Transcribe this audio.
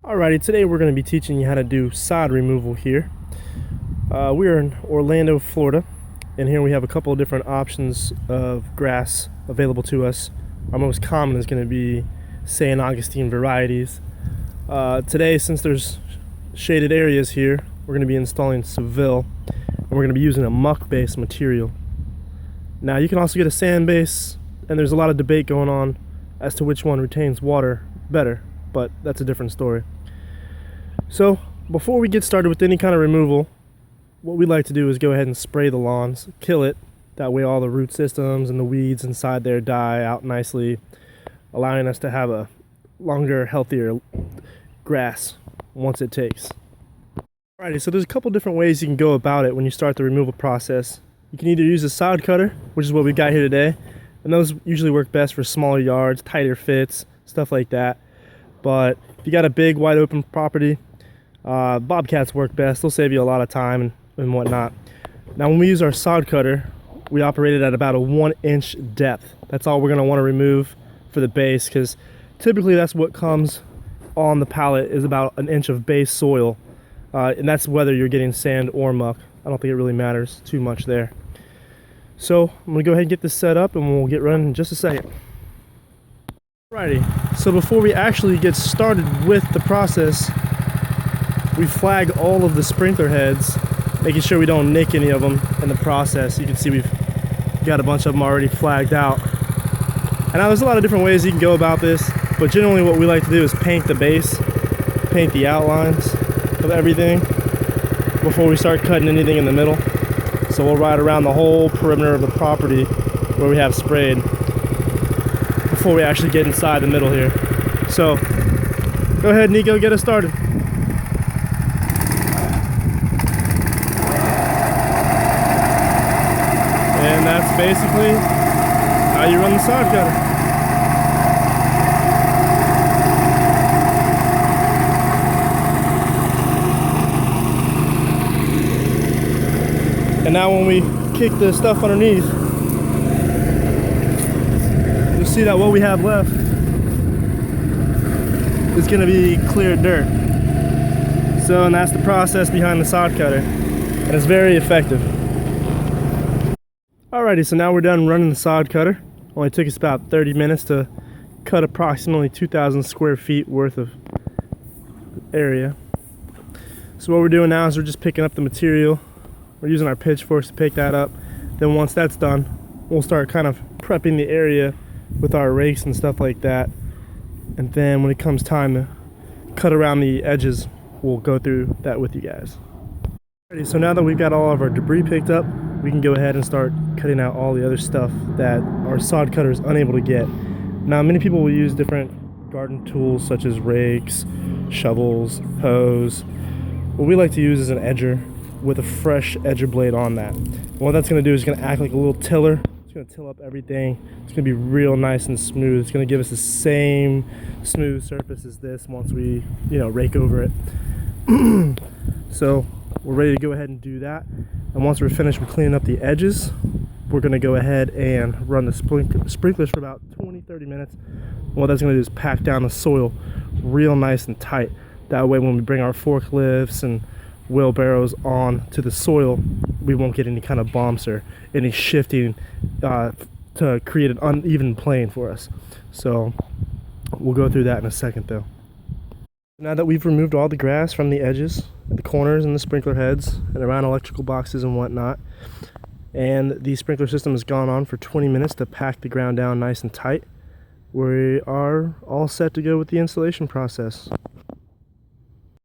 Alrighty, today we're going to be teaching you how to do sod removal here. We're in Orlando, Florida, and here we have a couple of different options of grass available to us. Our most common is going to be San Augustine varieties. Today, since there's shaded areas here, we're going to be installing Seville, and we're going to be using a muck-based material. Now, you can also get a sand base, and there's a lot of debate going on as to which one retains water better, but that's a different story. So before we get started with any kind of removal, what we like to do is go ahead and spray the lawns, kill it. That way all the root systems and the weeds inside there die out nicely, allowing us to have a longer, healthier grass once it takes. Alrighty, so there's a couple different ways you can go about it when you start the removal process. You can either use a sod cutter, which is what we've got here today, and those usually work best for smaller yards, tighter fits, stuff like that. But if you got a big, wide open property, bobcats work best. They'll save you a lot of time and whatnot. Now, when we use our sod cutter, we operate it at about a 1-inch depth. That's all we're going to want to remove for the base, because typically that's what comes on the pallet is about an inch of base soil, and that's whether you're getting sand or muck. I don't think it really matters too much there. So I'm going to go ahead and get this set up, and we'll get running in just a second. Alrighty, so before we actually get started with the process, we flag all of the sprinkler heads, making sure we don't nick any of them in the process. You can see we've got a bunch of them already flagged out. And now there's a lot of different ways you can go about this, but generally what we like to do is paint the base, paint the outlines of everything before we start cutting anything in the middle. So we'll ride around the whole perimeter of the property where we have sprayed before we actually get inside the middle here. So go ahead, Nico, get us started. And that's basically how you run the sod cutter. And now when we kick the stuff underneath, you'll see that what we have left is going to be clear dirt. So, and that's the process behind the sod cutter, and it's very effective. Alrighty, so now we're done running the sod cutter. Only took us about 30 minutes to cut approximately 2,000 square feet worth of area. So what we're doing now is we're just picking up the material. We're using our pitchforks to pick that up. Then once that's done, we'll start kind of prepping the area with our rakes and stuff like that. And then when it comes time to cut around the edges, we'll go through that with you guys. Alrighty, so now that we've got all of our debris picked up, we can go ahead and start cutting out all the other stuff that our sod cutter is unable to get. Now, many people will use different garden tools such as rakes, shovels, hoes. What we like to use is an edger with a fresh edger blade on that. And what that's going to do is going to act like a little tiller. It's going to till up everything. It's going to be real nice and smooth. It's going to give us the same smooth surface as this once we, rake over it. So we're ready to go ahead and do that. And once we're finished with cleaning up the edges, we're going to go ahead and run the sprinklers for about 20-30 minutes. And what that's going to do is pack down the soil real nice and tight. That way when we bring our forklifts and wheelbarrows on to the soil, we won't get any kind of bumps or any shifting to create an uneven plane for us. So we'll go through that in a second though. Now that we've removed all the grass from the edges, the corners and the sprinkler heads and around electrical boxes and whatnot, and the sprinkler system has gone on for 20 minutes to pack the ground down nice and tight, we are all set to go with the installation process.